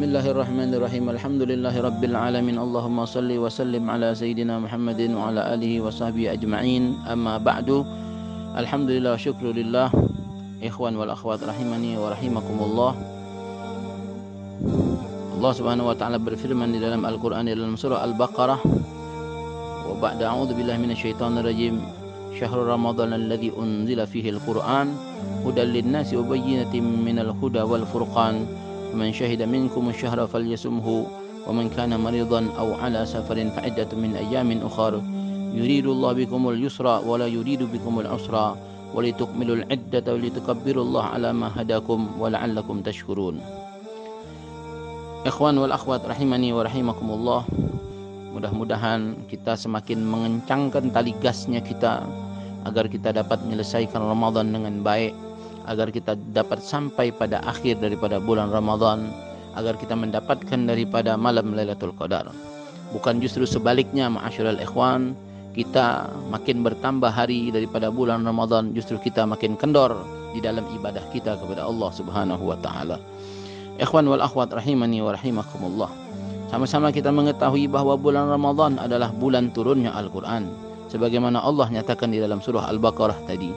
Bismillahirrahmanirrahim. Alhamdulillahirabbil alamin. Allahumma salli wa sallim ala sayyidina Muhammadin wa ala alihi wa sahbihi ajma'in. Amma ba'du. Alhamdulillah wa syukrulillah. Ikhwan wal akhwat rahimani wa rahimakumullah. Allah Subhanahu wa taala berfirman di dalam Al-Qur'an di dalam surah Al-Baqarah, wa ba'da a'udzu billahi minasyaitonir rajim. Syahrul Ramadan alladzi unzila fihi al-Qur'an hudan lin-nasi wa bayyinatin minal huda wal furqan. Man syahida minkum asy-syahra falyasumhu wa man kana maridan aw ala safarin fa iddatun min ayyamin ukhra yuridullahu bikumul yusra wa la yuridu bikumul usra wa litukmilul iddata wa litukabbirullaha ala ma hadakum wa la'allakum tashkurun. Ikhwan wal akhwat rahimani wa rahimakumullah. Mudah-mudahan kita semakin mengencangkan tali gasnya kita agar kita dapat menyelesaikan Ramadan dengan baik, agar kita dapat sampai pada akhir daripada bulan Ramadan, agar kita mendapatkan daripada malam Lailatul Qadar. Bukan justru sebaliknya, ma'asyiral ikhwan, kita makin bertambah hari daripada bulan Ramadan, justru kita makin kendor di dalam ibadah kita kepada Allah Subhanahu wa taala. Ikhwan wal akhwat rahimani wa rahimakumullah. Sama-sama kita mengetahui bahwa bulan Ramadan adalah bulan turunnya Al-Qur'an, sebagaimana Allah nyatakan di dalam surah Al-Baqarah tadi.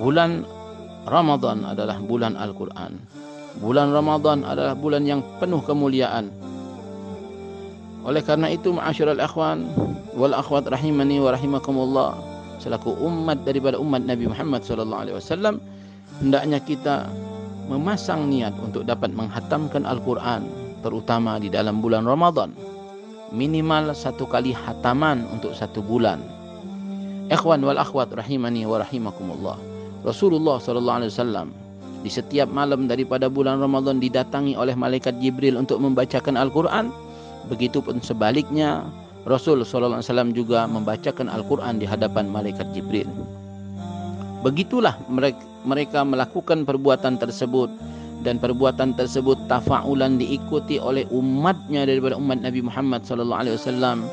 Bulan Ramadan adalah bulan Al-Quran. Bulan Ramadan adalah bulan yang penuh kemuliaan. Oleh karena itu, ma'asyiral ikhwan wal akhwat rahimani wa rahimakumullah, selaku umat daripada umat Nabi Muhammad SAW, hendaknya kita memasang niat untuk dapat menghatamkan Al-Quran, terutama di dalam bulan Ramadan. Minimal 1 kali hataman untuk 1 bulan. Ikhwan wal akhwat rahimani wa rahimakumullah. Rasulullah SAW di setiap malam daripada bulan Ramadan didatangi oleh malaikat Jibril untuk membacakan Al-Quran. Begitupun sebaliknya, Rasul SAW juga membacakan Al-Quran di hadapan malaikat Jibril. Begitulah mereka melakukan perbuatan tersebut, dan perbuatan tersebut tafa'ulan diikuti oleh umatnya daripada umat Nabi Muhammad SAW,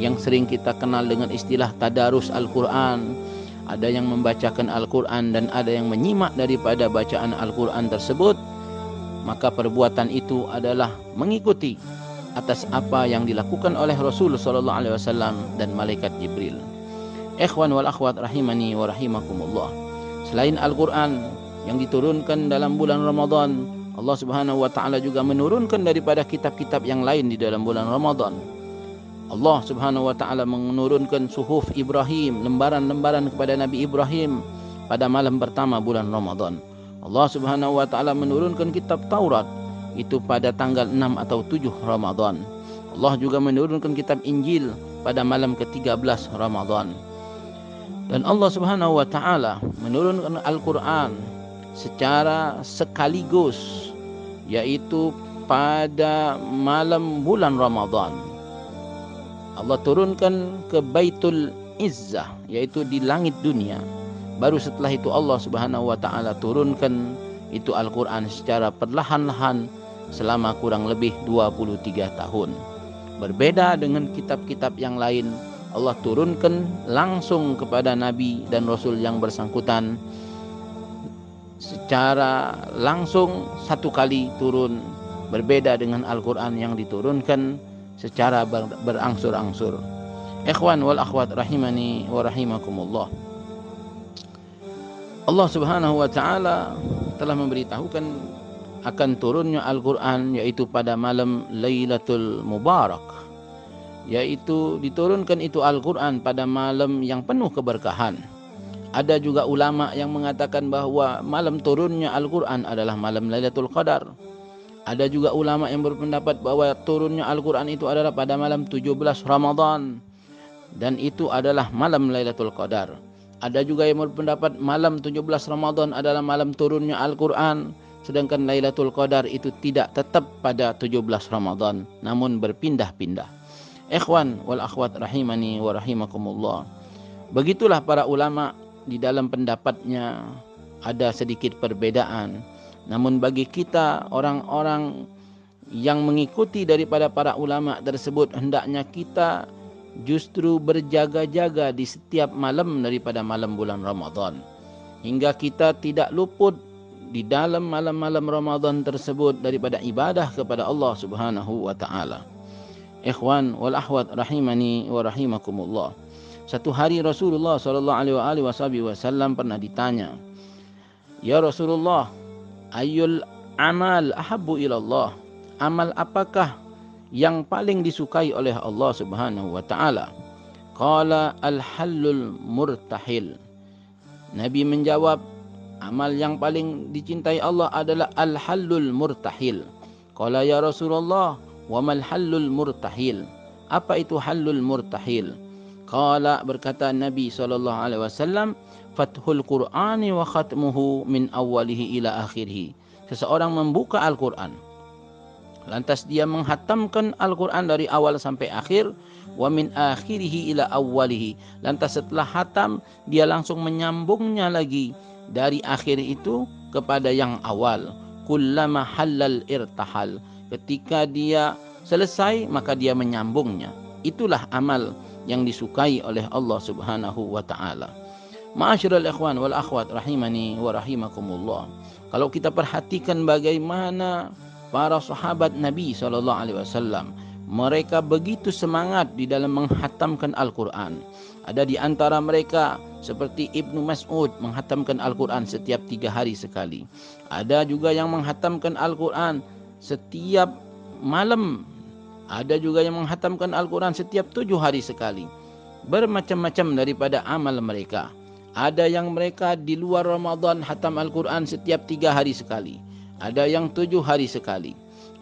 yang sering kita kenal dengan istilah tadarus Al-Quran. Ada yang membacakan Al-Quran dan ada yang menyimak daripada bacaan Al-Quran tersebut. Maka perbuatan itu adalah mengikuti atas apa yang dilakukan oleh Rasul SAW dan malaikat Jibril. Ikhwan wal akhwat rahimani wa rahimakumullah. Selain Al-Quran yang diturunkan dalam bulan Ramadan, Allah Subhanahu wa taala juga menurunkan daripada kitab-kitab yang lain di dalam bulan Ramadan. Allah Subhanahu wa taala menurunkan suhuf Ibrahim, lembaran-lembaran kepada Nabi Ibrahim pada malam pertama bulan Ramadan. Allah Subhanahu wa taala menurunkan kitab Taurat itu pada tanggal 6 atau 7 Ramadan. Allah juga menurunkan kitab Injil pada malam ke-13 Ramadan. Dan Allah Subhanahu wa taala menurunkan Al-Qur'an secara sekaligus, yaitu pada malam bulan Ramadan. Allah turunkan ke Baitul Izzah, yaitu di langit dunia. Baru setelah itu Allah Subhanahu wa taala turunkan itu Al-Qur'an secara perlahan-lahan selama kurang lebih 23 tahun. Berbeda dengan kitab-kitab yang lain, Allah turunkan langsung kepada nabi dan rasul yang bersangkutan secara langsung 1 kali turun. Berbeda dengan Al-Qur'an yang diturunkan secara berangsur-angsur. Ikhwan wal akhwat rahimani wa rahimakumullah. Allah Subhanahu wa taala telah memberitahukan akan turunnya Al-Quran, yaitu pada malam Lailatul Mubarak, yaitu diturunkan itu Al-Quran pada malam yang penuh keberkahan. Ada juga ulama yang mengatakan bahwa malam turunnya Al-Quran adalah malam Lailatul Qadar. Ada juga ulama yang berpendapat bahwa turunnya Al-Quran itu adalah pada malam 17 Ramadan, dan itu adalah malam Lailatul Qadar. Ada juga yang berpendapat malam 17 Ramadan adalah malam turunnya Al-Quran, sedangkan Lailatul Qadar itu tidak tetap pada 17 Ramadan, namun berpindah-pindah. Ikhwan wal akhwat rahimani wa rahimakumullah. Begitulah para ulama di dalam pendapatnya, ada sedikit perbedaan. Namun bagi kita orang-orang yang mengikuti daripada para ulama tersebut, hendaknya kita justru berjaga-jaga di setiap malam daripada malam bulan Ramadan, hingga kita tidak luput di dalam malam-malam Ramadan tersebut daripada ibadah kepada Allah Subhanahu wa taala. Ikhwan wal akhwat rahimani wa rahimakumullah. Satu hari Rasulullah sallallahu alaihi wasallam pernah ditanya, "Ya Rasulullah, ayyul amal ahabbu ilallah?" Amal apakah yang paling disukai oleh Allah Subhanahu wa taala? Qala al-hallul murtahil. Nabi menjawab, amal yang paling dicintai Allah adalah al-hallul murtahil. Qala ya Rasulullah, wa mal hallul murtahil? Apa itu hallul murtahil? Qala, berkata Nabi sallallahu alaihi wasallam, fathul Qur'ani wa khatmuhu min awwalihi ila akhirih. Seseorang membuka Al-Qur'an, lantas dia menghatamkan Al-Quran dari awal sampai akhir. Wa min akhirihi ila awwalihi. Lantas setelah hatam, dia langsung menyambungnya lagi dari akhir itu kepada yang awal. Kullama halal irtahal. Ketika dia selesai, maka dia menyambungnya. Itulah amal yang disukai oleh Allah Subhanahu wa ta'ala. Ma'asyiral ikhwan wal akhwat rahimani wa rahimakumullah. Kalau kita perhatikan bagaimana para sahabat Nabi SAW, mereka begitu semangat di dalam menghatamkan Al-Quran. Ada di antara mereka seperti Ibnu Mas'ud menghatamkan Al-Quran setiap 3 hari sekali. Ada juga yang menghatamkan Al-Quran setiap malam. Ada juga yang menghatamkan Al-Quran setiap 7 hari sekali. Bermacam-macam daripada amal mereka. Ada yang mereka di luar Ramadan hatam Al-Quran setiap 3 hari sekali. Ada yang 7 hari sekali.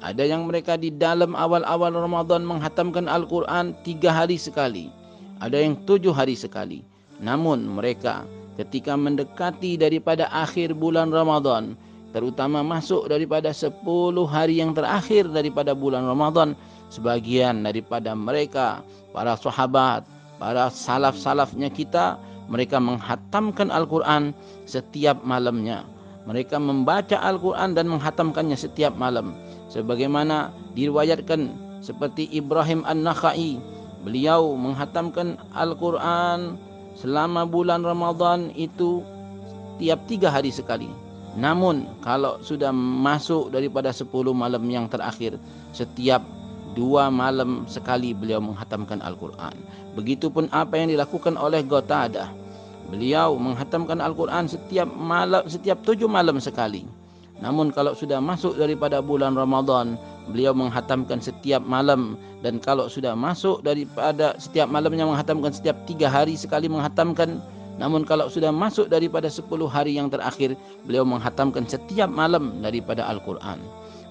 Ada yang mereka di dalam awal-awal Ramadan menghatamkan Al-Quran 3 hari sekali. Ada yang 7 hari sekali. Namun mereka ketika mendekati daripada akhir bulan Ramadan, terutama masuk daripada 10 hari yang terakhir daripada bulan Ramadan, sebagian daripada mereka, para sahabat, para salaf-salafnya kita, mereka menghatamkan Al-Quran setiap malamnya. Mereka membaca Al-Quran dan menghatamkannya setiap malam. Sebagaimana diriwayatkan seperti Ibrahim An-Nakhai, beliau menghatamkan Al-Quran selama bulan Ramadan itu tiap 3 hari sekali. Namun kalau sudah masuk daripada 10 malam yang terakhir, setiap 2 malam sekali beliau menghatamkan Al-Quran. Begitupun apa yang dilakukan oleh Qatadah. Beliau menghatamkan Al-Quran setiap 7 malam sekali. Namun kalau sudah masuk daripada bulan Ramadan, beliau menghatamkan setiap malam. Dan kalau sudah masuk daripada setiap malamnya menghatamkan, setiap 3 hari sekali menghatamkan. Namun kalau sudah masuk daripada 10 hari yang terakhir, beliau menghatamkan setiap malam daripada Al-Quran.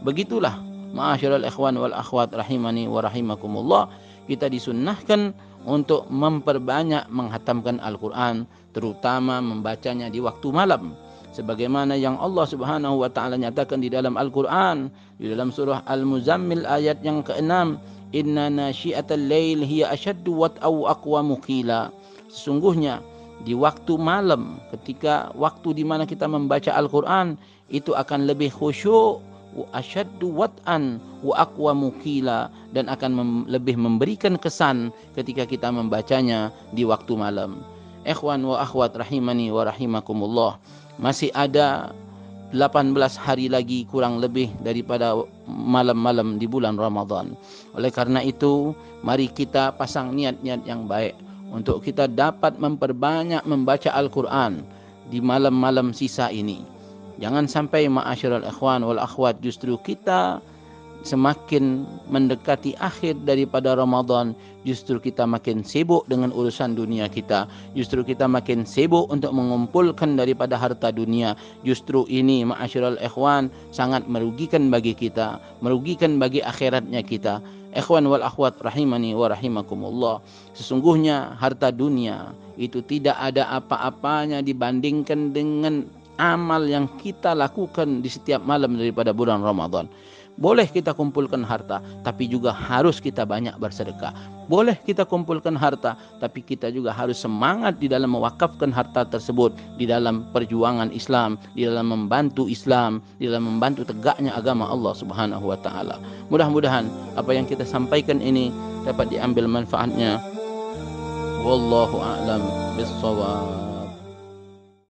Begitulah ma'asyiral ikhwan wal akhwat rahimani wa rahimakumullah, kita disunnahkan untuk memperbanyak menghatamkan Al-Quran, terutama membacanya di waktu malam. Sebagaimana yang Allah Subhanahu wa ta'ala nyatakan di dalam Al-Quran, di dalam surah Al-Muzammil ayat yang ke-6, inna nasyi'atal lail hiya asyaddu wat'aw aqwamu qila. Sesungguhnya di waktu malam, ketika waktu di mana kita membaca Al-Quran, itu akan lebih khusyuk, asyaddu wat'an wa aqwamu qila, dan akan lebih memberikan kesan ketika kita membacanya di waktu malam. Ikhwan wa akhwat rahimani wa rahimakumullah, masih ada 18 hari lagi kurang lebih daripada malam-malam di bulan Ramadan. Oleh karena itu, mari kita pasang niat-niat yang baik untuk kita dapat memperbanyak membaca Al-Quran di malam-malam sisa ini. Jangan sampai ma'asyiral ikhwan wal akhwat justru kita semakin mendekati akhir daripada Ramadan, justru kita makin sibuk dengan urusan dunia kita. Justru kita makin sibuk untuk mengumpulkan daripada harta dunia. Justru ini ma'asyiral ikhwan sangat merugikan bagi kita, merugikan bagi akhiratnya kita. Ikhwan wal akhwat rahimani wa rahimakumullah, sesungguhnya harta dunia itu tidak ada apa-apanya dibandingkan dengan amal yang kita lakukan di setiap malam daripada bulan Ramadan. Boleh kita kumpulkan harta, tapi juga harus kita banyak bersedekah. Boleh kita kumpulkan harta, tapi kita juga harus semangat di dalam mewakafkan harta tersebut di dalam perjuangan Islam, di dalam membantu Islam, di dalam membantu tegaknya agama Allah Subhanahu wa ta'ala. Mudah-mudahan apa yang kita sampaikan ini dapat diambil manfaatnya. Wallahu a'lam bissawab.